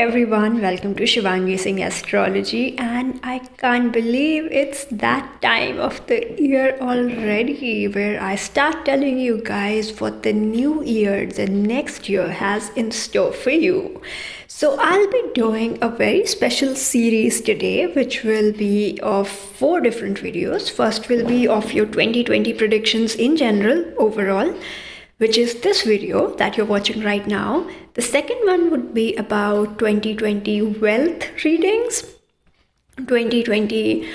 everyone, welcome to Shivangi Singh Astrology, and I can't believe it's that time of the year already where I start telling you guys what the new year, the next year has in store for you. So I'll be doing a very special series today which will be of 4 different videos. First will be of your 2020 predictions in general overall, which is this video that you're watching right now. The second one would be about 2020 wealth readings, 2020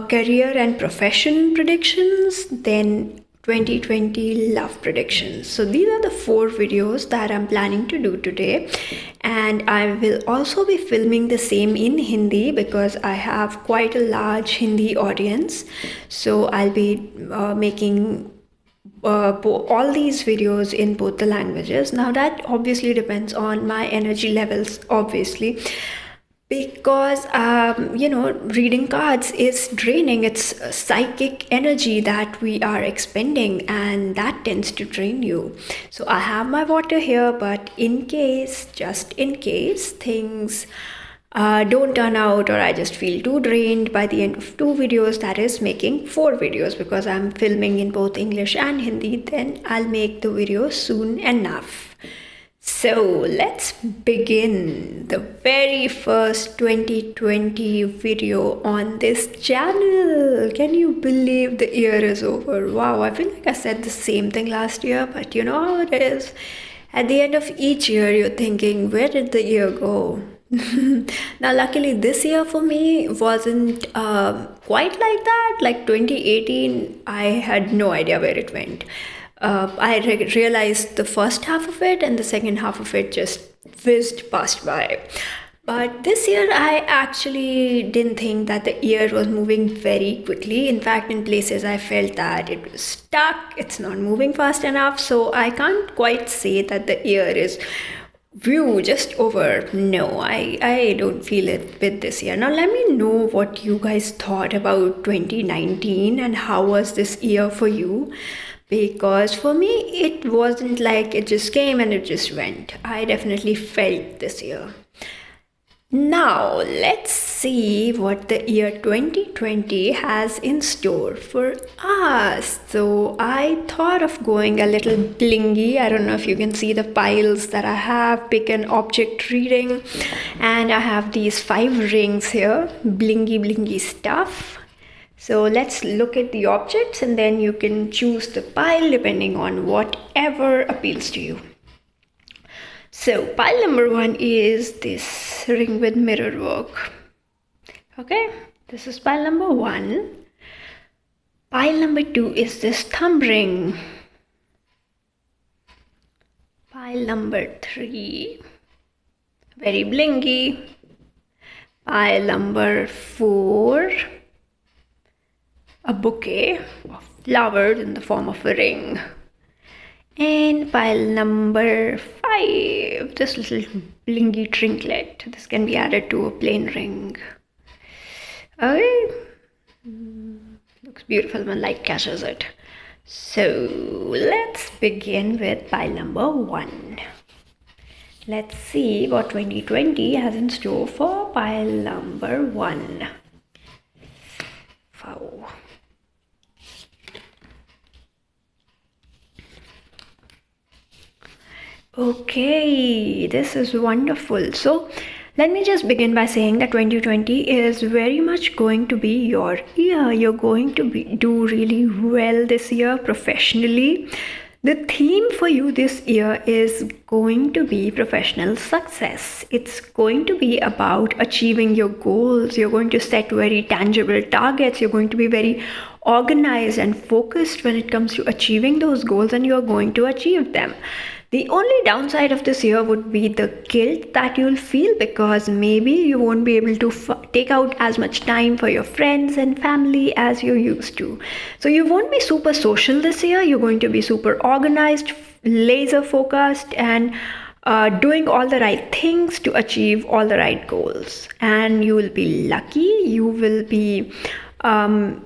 career and profession predictions, then 2020 love predictions. So these are the 4 videos that I'm planning to do today, and I will also be filming the same in Hindi because I have quite a large Hindi audience. So I'll be making all these videos in both the languages. Now that obviously depends on my energy levels, obviously, because reading cards is draining. It's psychic energy that we are expending, and that tends to drain you. So I have my water here, but just in case things don't turn out, or I just feel too drained by the end of 2 videos, that is making 4 videos because I'm filming in both English and Hindi, then I'll make the video soon enough. So let's begin the very first 2020 video on this channel. Can you believe the year is over? Wow, I feel like I said the same thing last year, but you know how it is. At the end of each year, you're thinking, where did the year go? Now luckily this year for me wasn't quite like that. Like 2018, I had no idea where it went. I realized the first half of it, and the second half of it just whizzed past by. But this year I actually didn't think that the year was moving very quickly. In fact, in places I felt that it was stuck, it's not moving fast enough. So I can't quite say that the year is just over. No, I don't feel it with this year. Now let me know what you guys thought about 2019 and how was this year for you, because for me it wasn't like it just came and it just went. I definitely felt this year. Now let's see what the year 2020 has in store for us. So I thought of going a little blingy. I don't know if you can see the piles that I have. Pick an object reading, and I have these 5 rings here, blingy stuff. So let's look at the objects, and then you can choose the pile depending on whatever appeals to you. So pile number 1 is this ring with mirror work. Okay, this is pile number 1. Pile number 2 is this thumb ring. Pile number 3, very blingy. Pile number 4, a bouquet of flowers in the form of a ring. And pile number 5, this little blingy trinket. This can be added to a plain ring. Okay, looks beautiful when light catches it. So let's begin with pile number 1. Let's see what 2020 has in store for pile number 1. Wow. Okay, this is wonderful. So let me just begin by saying that 2020 is very much going to be your year. You're going to do really well this year professionally. The theme for you this year is going to be professional success. It's going to be about achieving your goals. You're going to set very tangible targets. You're going to be very organized and focused when it comes to achieving those goals, and you're going to achieve them. The only downside of this year would be the guilt that you'll feel, because maybe you won't be able to take out as much time for your friends and family as you used to. So you won't be super social this year. You're going to be super organized, laser focused, and doing all the right things to achieve all the right goals. And you will be lucky. You will be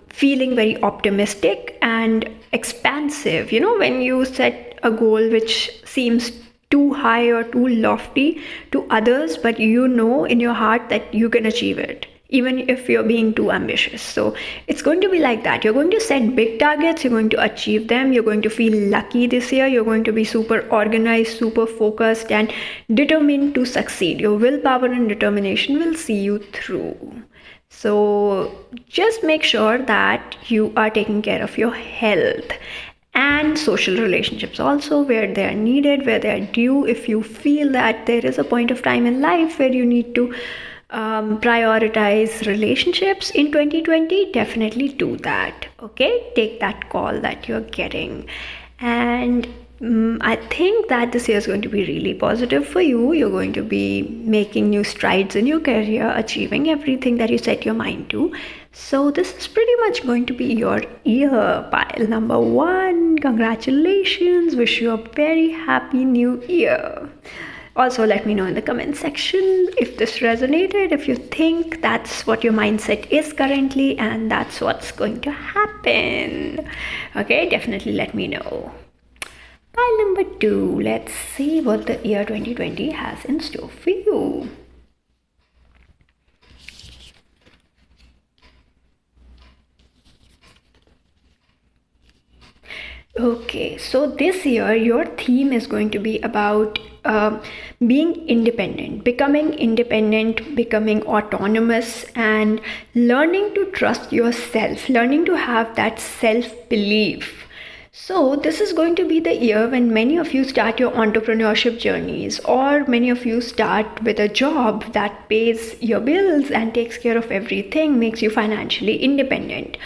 feeling very optimistic and expansive. You know, when you set a goal which seems too high or too lofty to others, but you know in your heart that you can achieve it, even if you're being too ambitious. So it's going to be like that. You're going to set big targets, you're going to achieve them, you're going to feel lucky this year, you're going to be super organized, super focused, and determined to succeed. Your willpower and determination will see you through. So just make sure that you are taking care of your health and social relationships also, where they are needed, where they are due. If you feel that there is a point of time in life where you need to prioritize relationships in 2020, definitely do that. Okay, take that call that you're getting. And I think that this year is going to be really positive for you. You're going to be making new strides in your career, achieving everything that you set your mind to. So this is pretty much going to be your year, pile number 1. Congratulations. Wish you a very happy new year. Also, let me know in the comment section if this resonated, if you think that's what your mindset is currently and that's what's going to happen. Okay, definitely let me know. Pile number 2, let's see what the year 2020 has in store for you. Okay, so this year your theme is going to be about being independent, becoming autonomous, and learning to trust yourself, learning to have that self-belief. So this is going to be the year when many of you start your entrepreneurship journeys, or many of you start with a job that pays your bills and takes care of everything, makes you financially independent.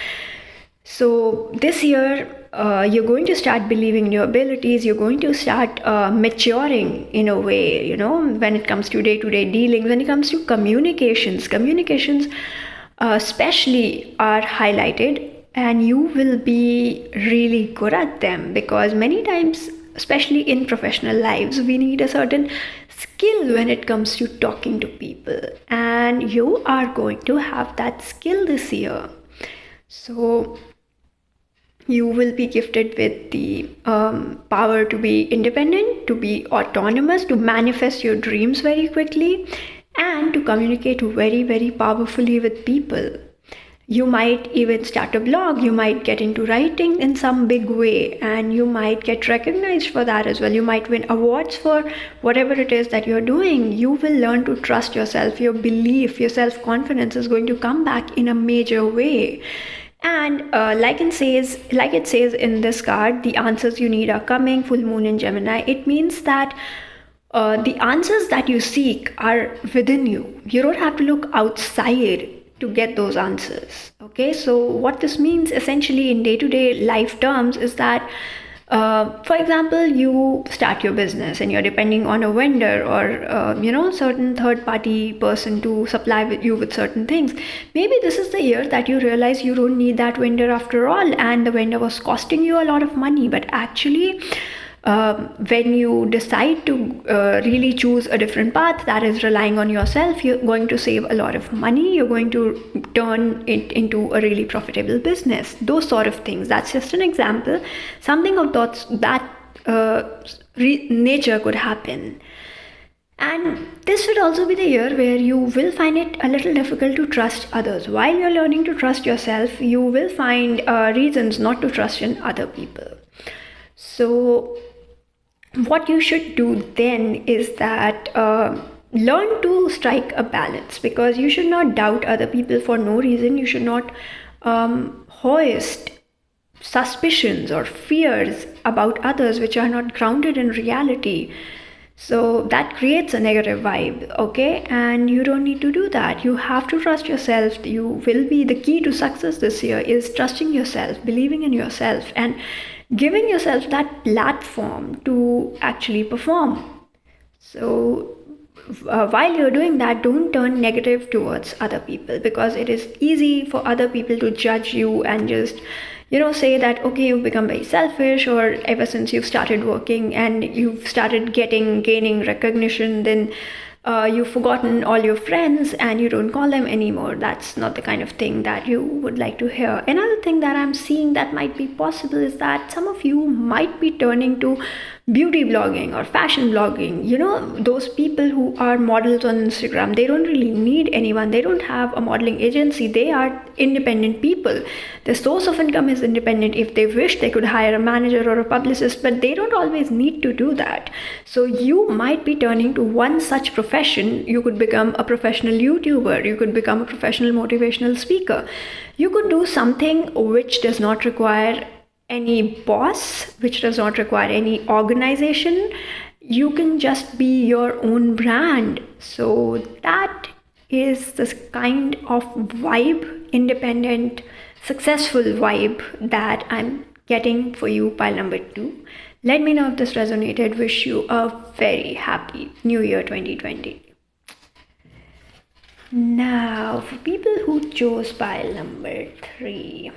So this year, you're going to start believing in your abilities. You're going to start maturing in a way, when it comes to day-to-day dealings, when it comes to communications especially are highlighted, and you will be really good at them, because many times, especially in professional lives, we need a certain skill when it comes to talking to people, and you are going to have that skill this year. So you will be gifted with the power to be independent, to be autonomous, to manifest your dreams very quickly, and to communicate very, very powerfully with people. You might even start a blog, you might get into writing in some big way, and you might get recognized for that as well. You might win awards for whatever it is that you're doing. You will learn to trust yourself. Your belief, your self-confidence is going to come back in a major way. And like it says in this card, the answers you need are coming. Full moon in Gemini. It means that the answers that you seek are within you. You don't have to look outside to get those answers. Okay, so what this means essentially in day-to-day life terms is that for example, you start your business and you're depending on a vendor or certain third-party person to supply you with certain things. Maybe this is the year that you realize you don't need that vendor after all, and the vendor was costing you a lot of money. But actually, when you decide to really choose a different path that is relying on yourself, you're going to save a lot of money. You're going to turn it into a really profitable business. Those sort of things. That's just an example. Something of that nature could happen. And this would also be the year where you will find it a little difficult to trust others. While you're learning to trust yourself, you will find reasons not to trust in other people. So what you should do then is that learn to strike a balance, because you should not doubt other people for no reason. You should not hoist suspicions or fears about others which are not grounded in reality. So that creates a negative vibe, okay? And you don't need to do that. You have to trust yourself. You will be the key to success this year is trusting yourself, believing in yourself, and giving yourself that platform to actually perform. So while you're doing that, don't turn negative towards other people, because it is easy for other people to judge you and just say that, okay, you've become very selfish, or ever since you've started working and you've started gaining recognition, then you've forgotten all your friends and you don't call them anymore. That's not the kind of thing that you would like to hear. Another thing that I'm seeing that might be possible is that some of you might be turning to beauty blogging or fashion blogging. Those people who are models on Instagram, they don't really need anyone. They don't have a modeling agency. They are independent people. Their source of income is independent. If they wish, they could hire a manager or a publicist, but they don't always need to do that. So you might be turning to one such profession. You could become a professional YouTuber. You could become a professional motivational speaker. You could do something which does not require any boss, which does not require any organization. You can just be your own brand. So that is this kind of vibe, independent, successful vibe that I'm getting for you, pile number 2. Let me know if this resonated. Wish you a very happy New Year 2020. Now, for people who chose pile number 3.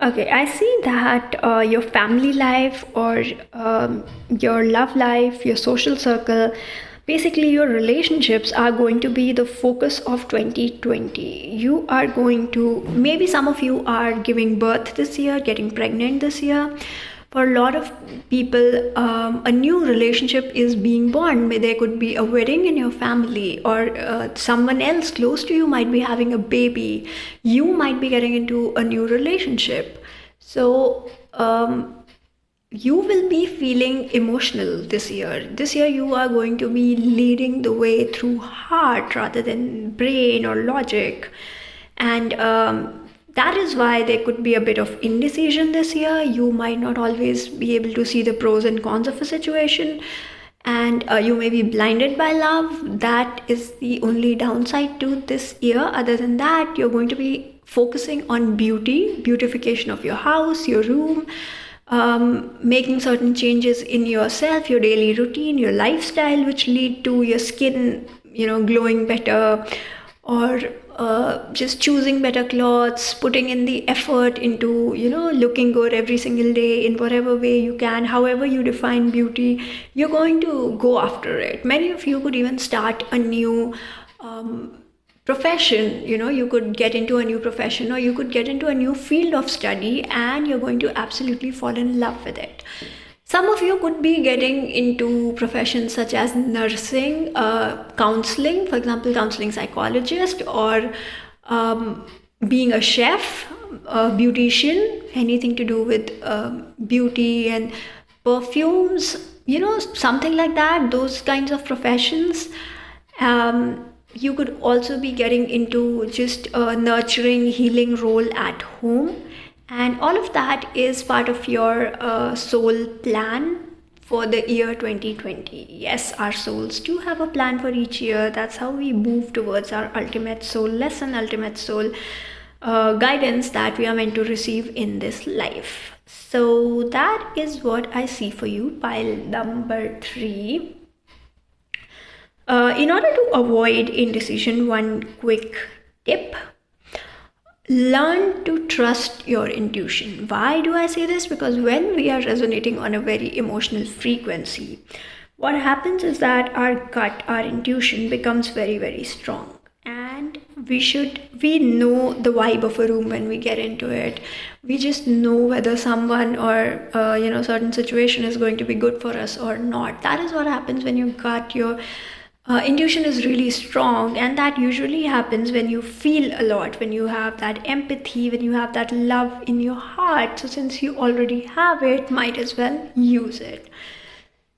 Okay, I see that your family life or your love life, your social circle, basically your relationships are going to be the focus of 2020. You are going to, maybe some of you are giving birth this year, getting pregnant this year. For a lot of people, a new relationship is being born. There could be a wedding in your family, or someone else close to you might be having a baby. You might be getting into a new relationship. So you will be feeling emotional this year. This year you are going to be leading the way through heart rather than brain or logic. And that is why there could be a bit of indecision this year. You might not always be able to see the pros and cons of a situation, and you may be blinded by love. That is the only downside to this year. Other than that, you're going to be focusing on beautification of your house, your room, making certain changes in yourself, your daily routine, your lifestyle, which lead to your skin, glowing better, or just choosing better clothes, putting in the effort into, looking good every single day in whatever way you can. However you define beauty, you're going to go after it. Many of you could even start a new profession. You could get into a new profession, or you could get into a new field of study, and you're going to absolutely fall in love with it. Some of you could be getting into professions such as nursing, counseling, for example, counseling psychologist, or being a chef, a beautician, anything to do with beauty and perfumes, something like that, those kinds of professions. You could also be getting into just a nurturing, healing role at home. And all of that is part of your soul plan for the year 2020. Yes, our souls do have a plan for each year. That's how we move towards our ultimate soul lesson, ultimate soul guidance that we are meant to receive in this life. So that is what I see for you, pile number 3. In order to avoid indecision, one quick tip: learn to trust your intuition. Why do I say this? Because when we are resonating on a very emotional frequency, what happens is that our gut, our intuition becomes very, very strong. And we know the vibe of a room when we get into it. We just know whether someone or certain situation is going to be good for us or not. That is what happens when your gut, your intuition is really strong, and that usually happens when you feel a lot, when you have that empathy, when you have that love in your heart. So since you already have it, might as well use it.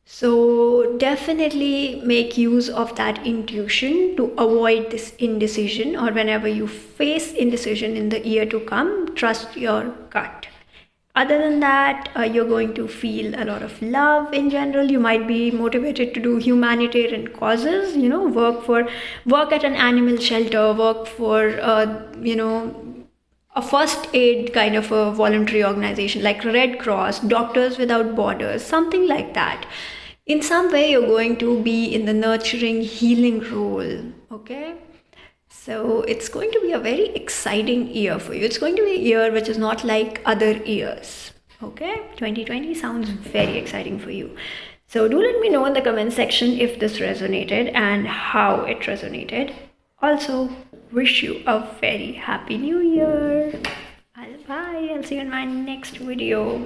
So definitely make use of that intuition to avoid this indecision, or whenever you face indecision in the year to come, trust your gut. Other than that, you're going to feel a lot of love in general. You might be motivated to do humanitarian causes, work at an animal shelter, work for, a first aid kind of a voluntary organization like Red Cross, Doctors Without Borders, something like that. In some way, you're going to be in the nurturing, healing role, okay? So it's going to be a very exciting year for you. It's going to be a year which is not like other years. Okay, 2020 sounds very exciting for you. So do let me know in the comment section if this resonated and how it resonated. Also, wish you a very happy new year. Bye. I'll see you in my next video.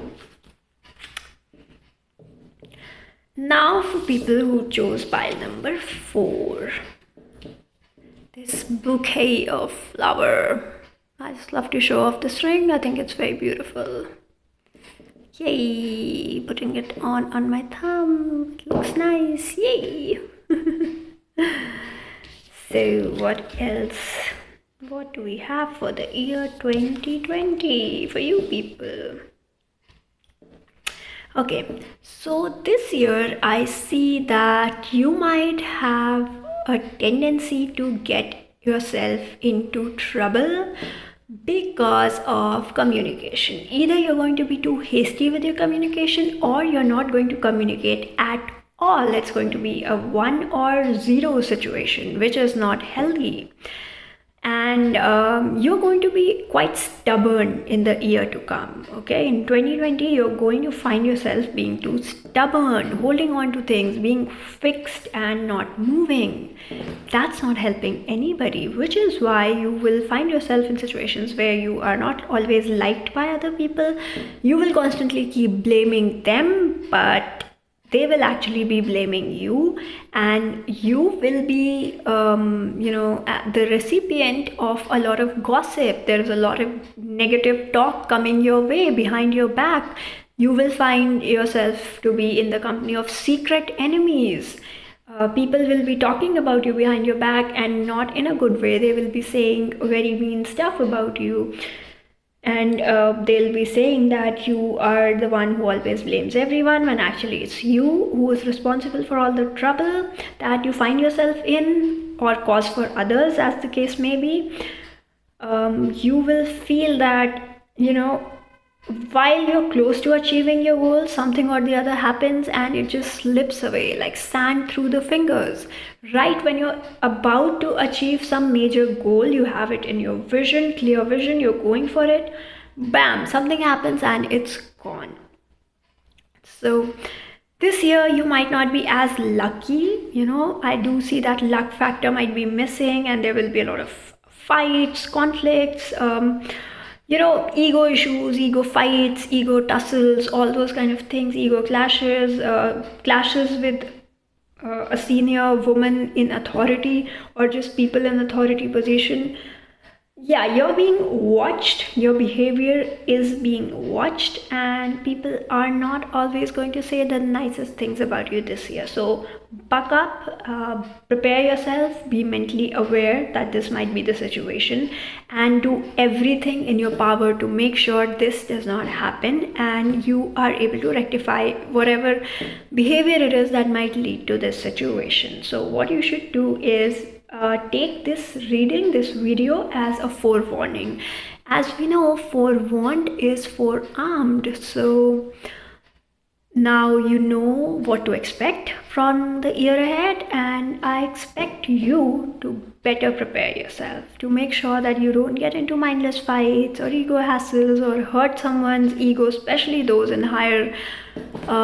Now for people who chose pile number 4. This bouquet of flower. I just love to show off this ring. I think it's very beautiful. Yay! Putting it on my thumb. It looks nice. Yay! So what else? What do we have for the year 2020 for you people? Okay, so this year I see that you might have a tendency to get yourself into trouble because of communication. Either you're going to be too hasty with your communication, or you're not going to communicate at all. It's going to be a 1 or 0 situation, which is not healthy. And you're going to be quite stubborn in the year to come. Okay, in 2020 you're going to find yourself being too stubborn, holding on to things, being fixed and not moving. That's not helping anybody, which is why you will find yourself in situations where you are not always liked by other people. You will constantly keep blaming them, but they will actually be blaming you, and you will be the recipient of a lot of gossip. There is a lot of negative talk coming your way behind your back. You will find yourself to be in the company of secret enemies. People will be talking about you behind your back, and not in a good way. They will be saying very mean stuff about you. And they'll be saying that you are the one who always blames everyone, when actually it's you who is responsible for all the trouble that you find yourself in, or cause for others, as the case may be. You will feel that, while you're close to achieving your goal, something or the other happens and it just slips away like sand through the fingers. Right when you're about to achieve some major goal, you have it in your vision, clear vision, you're going for it, bam, something happens and it's gone. So this year you might not be as lucky. I do see that luck factor might be missing, and there will be a lot of fights, conflicts, ego issues, ego fights, ego tussles, all those kind of things, ego clashes, clashes with a senior woman in authority, or just people in authority position. Yeah, you're being watched. Your behavior is being watched, and people are not always going to say the nicest things about you this year. So buck up, prepare yourself, be mentally aware that this might be the situation, and do everything in your power to make sure this does not happen and you are able to rectify whatever behavior it is that might lead to this situation. So what you should do is take this reading, this video, as a forewarning. As we know, forewarned is forearmed. So now you know what to expect from the year ahead, and I expect you to better prepare yourself to make sure that you don't get into mindless fights or ego hassles or hurt someone's ego, especially those in higher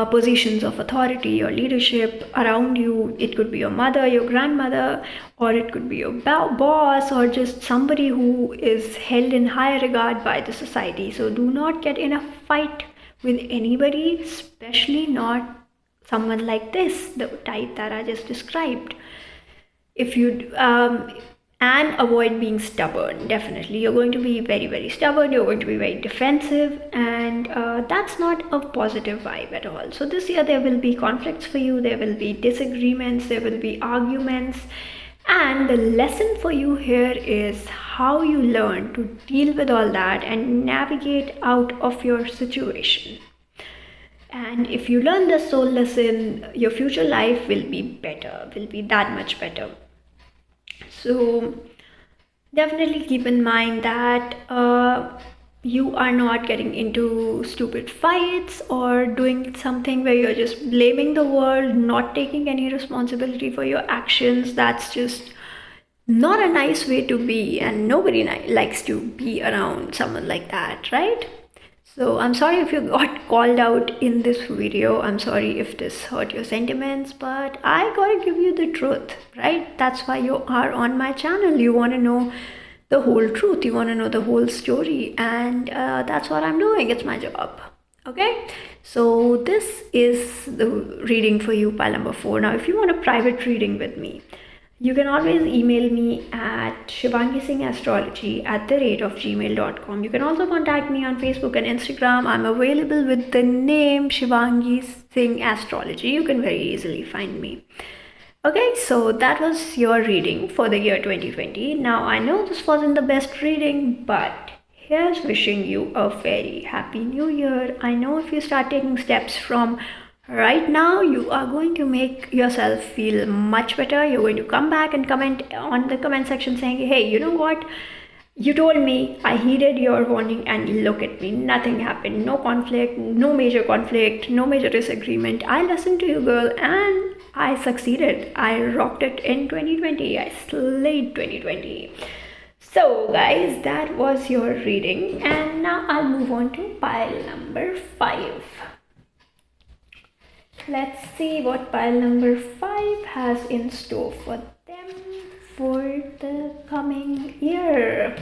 positions of authority or leadership around you. It could be your mother, your grandmother, or it could be your boss, or just somebody who is held in high regard by the society. So do not get in a fight with anybody, especially not someone like this, the type that I just described. If you and avoid being stubborn. Definitely, you're going to be very, very stubborn. You're going to be very defensive, and that's not a positive vibe at all. So this year there will be conflicts for you. There will be disagreements. There will be arguments. And the lesson for you here is how you learn to deal with all that and navigate out of your situation. And if you learn the soul lesson, your future life will be better, will be that much better. So definitely keep in mind that you are not getting into stupid fights or doing something where you're just blaming the world, not taking any responsibility for your actions. That's just not a nice way to be, and nobody likes to be around someone like that, right? So I'm sorry if you got called out in this video. I'm sorry if this hurt your sentiments, but I gotta give you the truth, right? That's why you are on my channel. You want to know the whole truth. You want to know the whole story, and that's what I'm doing. It's my job. Okay, so this is the reading for you, pile number 4. Now, if you want a private reading with me, you can always email me at shivangisingastrology@gmail.com. You can also contact me on Facebook and Instagram. I'm available with the name Shivangi Singh Astrology. You can very easily find me. Okay, so that was your reading for the year 2020. Now, I know this wasn't the best reading, but here's wishing you a very happy new year. I know if you start taking steps from right now, you are going to make yourself feel much better. You're going to come back and comment on the comment section saying, hey, you know what? You told me, I heeded your warning, and look at me. Nothing happened. No conflict, no major disagreement. I listened to you, girl, and I succeeded. I rocked it in 2020. I slayed 2020. So guys, that was your reading, and now I'll move on to pile number 5. Let's see what pile number 5 has in store for them for the coming year.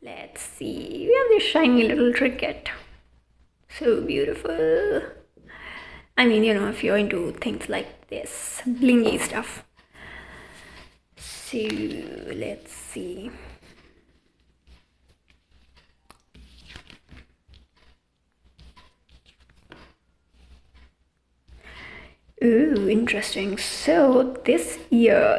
Let's see. We have this shiny little trinket. So beautiful. I mean, if you're into things like this, blingy stuff. So let's see. Ooh, interesting. So this year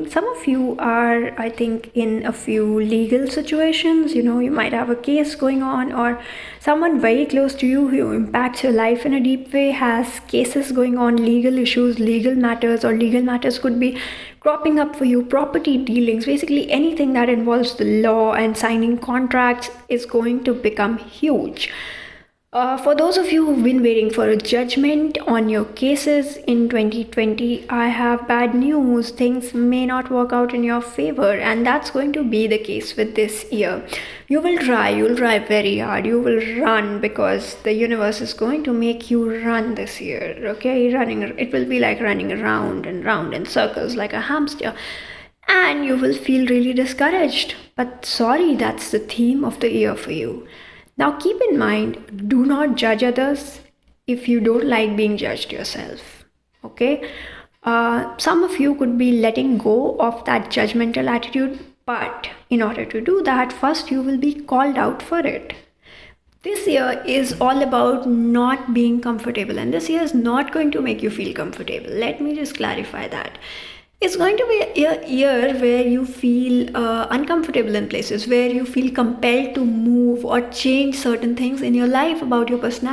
some of you are, I think, in a few legal situations. You might have a case going on, or someone very close to you who impacts your life in a deep way has cases going on, legal issues, legal matters, or legal matters could be cropping up for you, property dealings, basically anything that involves the law and signing contracts is going to become huge. For those of you who've been waiting for a judgment on your cases in 2020, I have bad news. Things may not work out in your favor, and that's going to be the case with this year. You'll try very hard. You will run because the universe is going to make you run this year, okay? It will be like running around and round in circles like a hamster. And you will feel really discouraged. But sorry, that's the theme of the year for you. Now keep in mind, do not judge others if you don't like being judged yourself, okay? Some of you could be letting go of that judgmental attitude, but in order to do that, first you will be called out for it. This year is all about not being comfortable, and this year is not going to make you feel comfortable. Let me just clarify that. It's going to be a year where you feel uncomfortable in places, where you feel compelled to move or change certain things in your life about your personality.